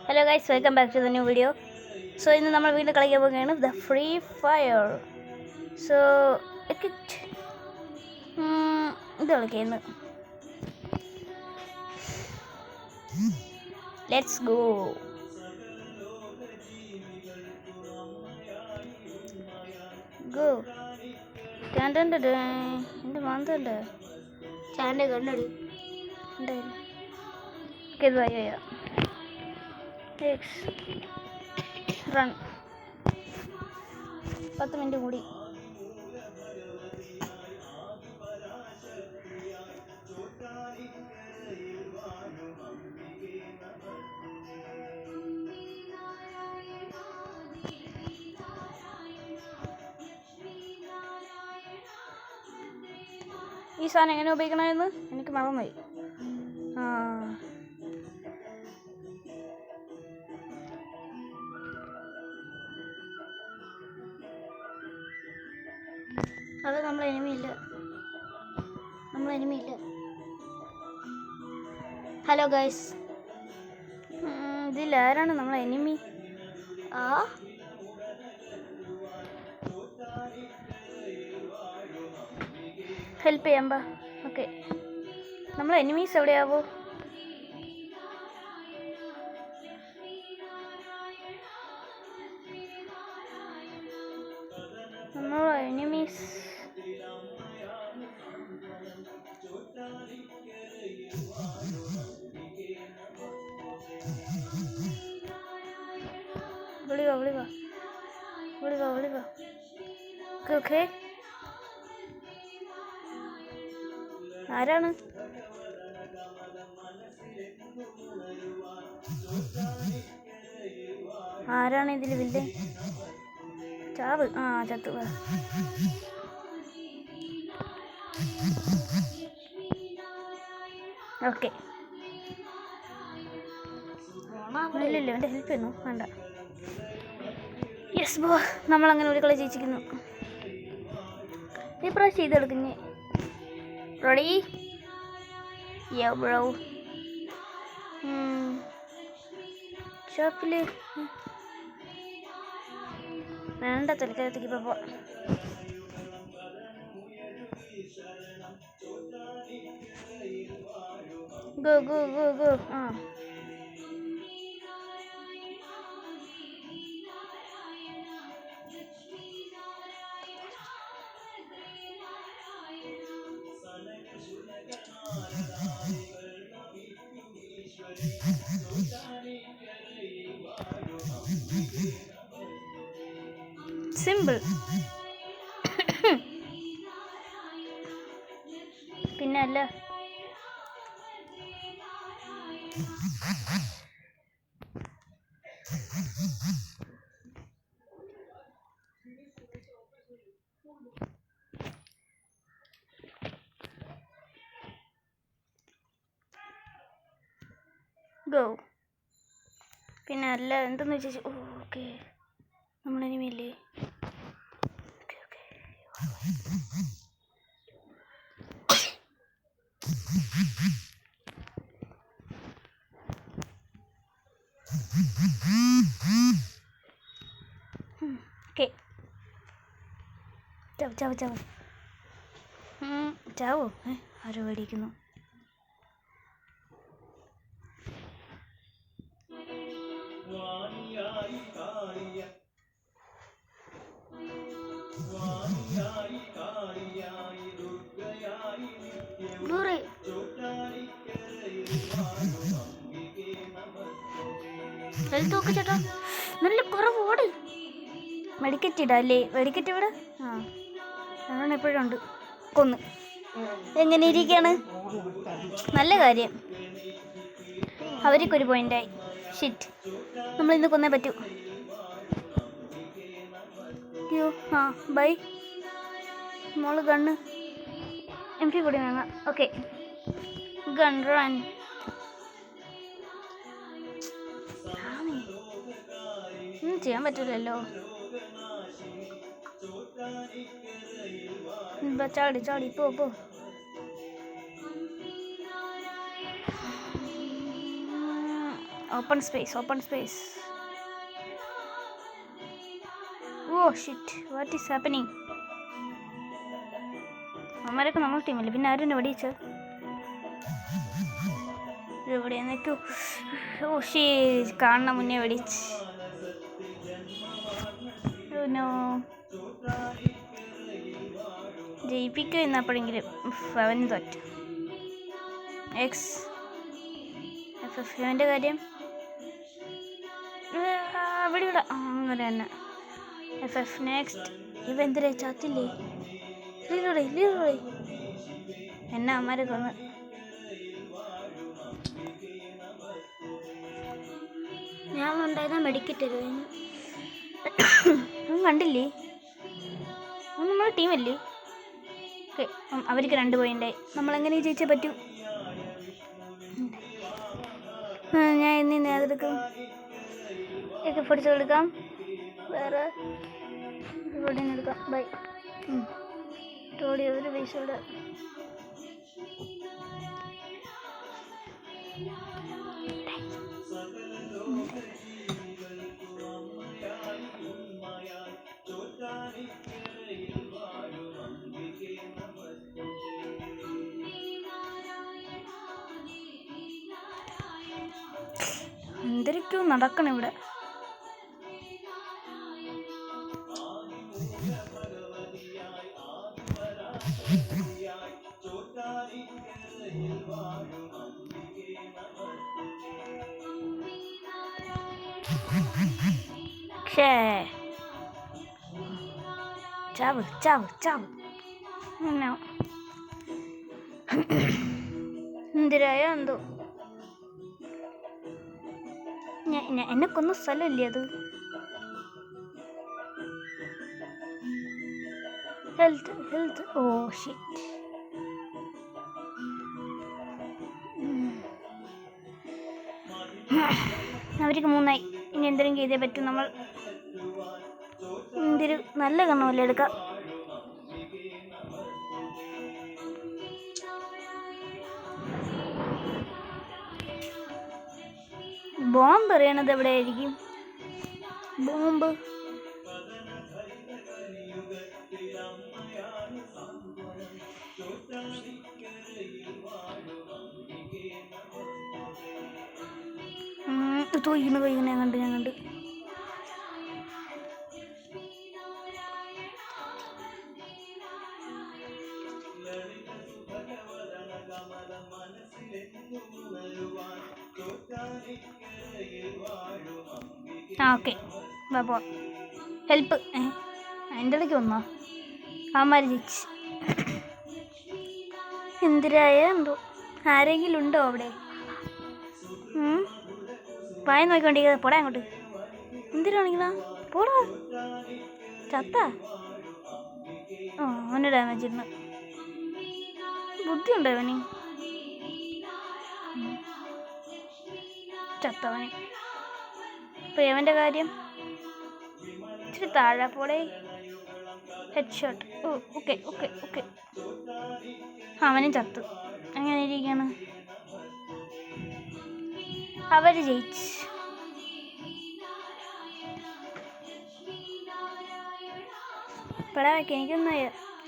Hello guys, welcome back to the new video. So ഇന്ന് നമ്മൾ വീണ്ടും കളിക്കാൻ പോകുകയാണ് The Free Fire. So ഇത് കളിക്കുന്നു. Let's go. Go. എൻ്റെ മാന്തല്ലേ ചാൻ്റെ കണ്ണടി ഉണ്ടായില്ല. റൺ 10 മിനിറ്റ് കൂടി. ഈ സാധനം എങ്ങനെ ഉപയോഗിക്കണമെന്ന് എനിക്ക് മറന്നുപോയി. അത് നമ്മളെ എനിമിയില്ല. ഹലോ ഗൈസ്, ഇതിൽ ആരാണ് നമ്മളെ എനിമി? ഹെൽപ്പ് ചെയ്യാം ബാ. ഓക്കെ, നമ്മളെ എനിമീസ് എവിടെയാവോ? നമ്മളെ എനിമീസ് വിളിവാ. ഓക്കെ, ആരാണ്? ഇതിൽ വില്ലൻ? ചാവ്. ചത്തു. ഓക്കെ, ഇല്ലല്ലോ, എൻ്റെ ഹെൽപ്പ് ചെയ്യുന്നു വേണ്ട. യെസ് ബോ, നമ്മളങ്ങനെ ഒരു കളി ജയിച്ചിരിക്കുന്നു. ഈ പ്രാവശ്യം ചെയ്തെടുക്കുന്നേ. റെഡി? യോ ബ്രോ. ഷോപ്പിൽ വേണ്ട, തൽക്കാലത്തേക്ക് ഇപ്പോൾ പോവാം. ഗോ. സിമ്പിൾ. പിന്നല്ല, ഗോ. പിന്നെ അല്ല, എന്തെന്ന് വെച്ചാൽ ഓക്കെ, നമ്മളെനിമില്ലേ? ഓക്കെ, ചാവോ? ആരോ പേടിക്കുന്നു. ഹെൽത്ത് ചേട്ടാ, നല്ല കുറവ്. ഓട്. മെഡിക്കറ്റ് ഇടാല്ലേ? മെഡിക്കറ്റ് ഇവിടെ അതാണ് എപ്പോഴും ഉണ്ട്. കൊന്ന് എങ്ങനെ ഇരിക്കുകയാണ്? നല്ല കാര്യം, അവർക്കൊരു പോയിൻ്റായി. ഷിറ്റ്, നമ്മളിന്ന് കൊന്നേ പറ്റൂ. അയ്യോ, ബൈ. മോള് ഗണ്ണ് MP കൂടി വാങ്ങാം. Okay, gun run. ചെയ്യാൻ പറ്റില്ലല്ലോ. ചാടി പോ. Open space. Oh shit, what is happening? അവന്മാരൊക്കെ നമ്മൾ ടീമല്ലേ, പിന്നെ ആരും വെടിയിച്ച എവിടെ നിൽക്കൂ? ഓ ഷീ, കാണുന്ന മുന്നേ വെടിച്ച്. ജയിപ്പിക്കുക എന്നപ്പോഴെങ്കിലും അവൻ തോറ്റു. FF ഇവൻ്റെ കാര്യം ഇവിടെ അങ്ങനെ തന്നെ. FF next. ഇവ എന്തിനാ ചാത്തില്ലേ? ലീറോടെ എന്നെ അമ്മമാരെ കൊന്ന്. ഞാൻ ഉണ്ടായിരുന്ന മെഡിക്കറ്റ് തരുവായിരുന്നു. കണ്ടില്ലേ? നമ്മളെ ടീമല്ലേ? ഓക്കെ, അവർക്ക് 2 പോയിൻ്റായി. നമ്മളെങ്ങനെ ജയിച്ചേ പറ്റൂ? ഞാൻ ഇനി നേതെടുക്കും. പൊടിച്ച് കൊടുക്കാം. വേറെ ഇവിടെ എടുക്കാം. ബൈ. ടോടി ഒരു പൈസയുടെ എന്തൊക്കെയോ നടക്കണം ഇവിടെ. ചാവ് എന്തിരായോ എന്തോ. എന്നെ കൊന്ന സ്ഥലമില്ലേ അത്? ഹെൽത്ത്. Oh shit. അവർക്ക് 3 ഇനി എന്തെങ്കിലും ചെയ്തേ പറ്റും. നമ്മൾ എന്തൊരു നല്ല കണ്ണുമല്ലേ എടുക്കാം. ബോംബ് എറിയണത് എവിടെയായിരിക്കും? ബോംബ് തോയിക്കുന്ന ഞാൻ കണ്ട്. Okay, help. അതിൻ്റെ ഇടയ്ക്ക് വന്നോ? അവന്മാർ ജയിച്ച്. എന്തിരായ എന്തോ. ആരെങ്കിലും ഉണ്ടോ അവിടെ? പായ നോക്കിക്കൊണ്ടിരിക്കുക. പോടാ അങ്ങോട്ട്. എന്തിനാണെങ്കിലാ? പോടാ. ചത്ത. അവന് ഡാമേജ് ഇരുന്നു. ബുദ്ധിയുണ്ടോ അവന്? ചത്തവന്. ഇപ്പം അവൻ്റെ കാര്യം ഇച്ചിരി താഴെ പോടെ. Head shot. ഓക്കെ. അവനും ചത്തു. അങ്ങനെ ഇരിക്കുകയാണ്. അവർ ജയിച്ച്. പടാ വയ്ക്കാം.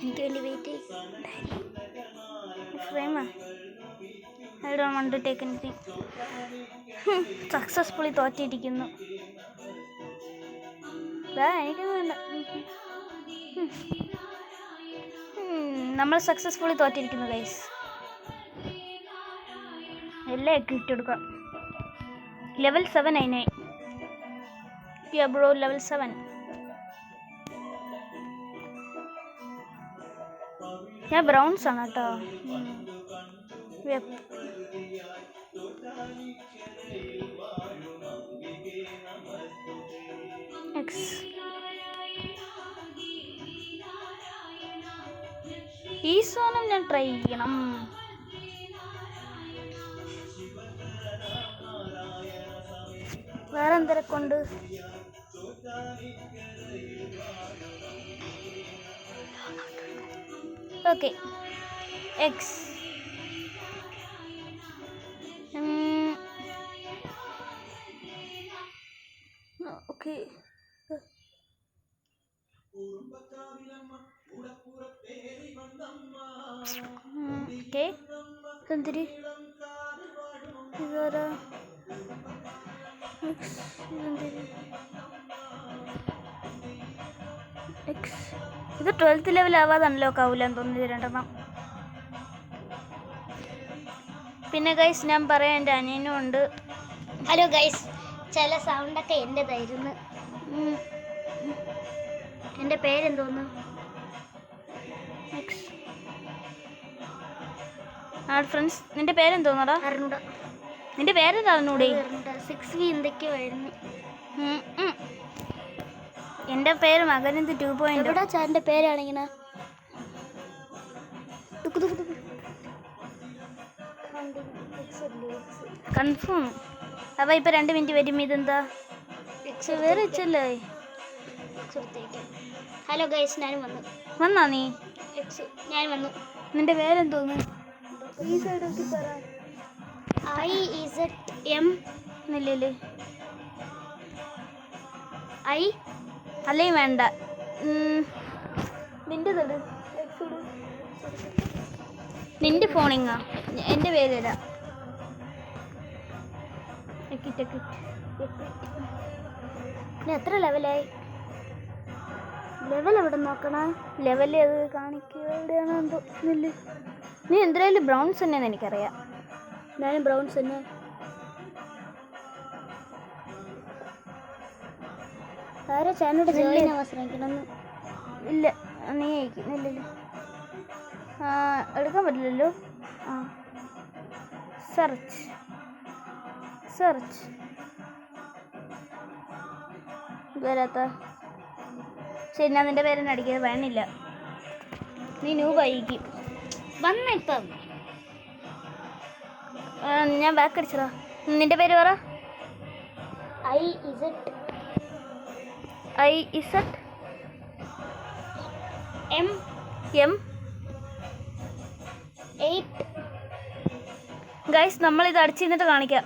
എനിക്ക് വലിയ വെയിറ്റ് ഫ്രെയിമാ. I don't want to take anything. Successfully തോറ്റിരിക്കുന്നു. എനിക്കൊന്നും വേണ്ട. നമ്മൾ സക്സസ്ഫുള്ളി തോറ്റിരിക്കുന്നു ഗൈസ്. എല്ലാം ഇട്ട് കൊടുക്കാം. ലെവൽ 7 ആയി. Bro level 7. ഞാൻ ബ്രൗൺസ് ആണ് കേട്ടോ. ഈ സോണം ഞാൻ ട്രൈ ചെയ്യണം. വേറെ എന്തൊക്കെയുണ്ട്? Okay, okay. എന്തിരി ഇതാരാ? ഇത് 12th ലെവൽ ആവാതെ അൺലോക്ക് ആവില്ലെന്ന് തോന്നുന്നു ഇത് രണ്ടെണ്ണം. പിന്നെ ഗൈസ് ഞാൻ പറയാം, എൻ്റെ അനിയനും ഉണ്ട്. ഹലോ ഗൈസ്, ചില സൗണ്ടൊക്കെ എൻ്റെതായിരുന്നു. എൻ്റെ പേരെന്തോന്നു? ഫ്രണ്ട്സ്, നിന്റെ പേരെന്തോന്നടാ? അറിഞ്ഞൂടാ. നിന്റെ പേരെന്താ അറിഞ്ഞൂടെ? 6V എന്തൊക്കെയോ ആയിരുന്നു. എൻ്റെ പേര് മകനന്ത് 2.0. എവിടെ ചാൻ്റെ പേരാണിങ്ങനെ? കൺഫേം. അവ ഇപ്പം 2 മിനിറ്റ് വരും. ഇതെന്താ വേറെ വെച്ചല്ലേ? ഹലോ ഗൈസ്, ഞാനും വന്നു. വന്നാ നീ? ഞാൻ വന്നു. നിന്റെ പേരെന്തോന്ന്? ഈ സൈഡൊക്കെ പറ. IZM ഇല്ലല്ലേ? I അല്ലേ വേണ്ട. നിൻ്റെതട് നിന്റെ ഫോണിങ്ങാ. എൻ്റെ പേരിടാ. എത്ര ലെവലായി? ലെവൽ എവിടെ നോക്കണ? ലെവല് അത് കാണിക്കുക എവിടെയാണോ എന്തോ. ഇല്ല, നീ എന്തായാലും ബ്രൗൺസ് തന്നെയെന്ന് എനിക്കറിയാം. ഞാനും ബ്രൗൺസ് തന്നെ. ആരോ ചാനോട് ജോയിൻ ആവാൻ ശ്രമിക്കണമെന്ന്. ഇല്ല, നീ അയക്കുന്നില്ലല്ലോ. എടുക്കാൻ പറ്റില്ലല്ലോ. സെർച്ച് വരാത്ത. ശരി, ഞാൻ നിൻ്റെ പേരെന്നെ അടിക്കാതെ വേണില്ല. നീ ന്യൂബ് അയക്കും. വന്ന ഇപ്പം ഞാൻ ബാക്ക് അടിച്ചതാ. നിൻ്റെ പേര് പറ. IZM 8. ഗൈസ്, നമ്മളിത് അടിച്ചു നിന്നിട്ട് കാണിക്കാം.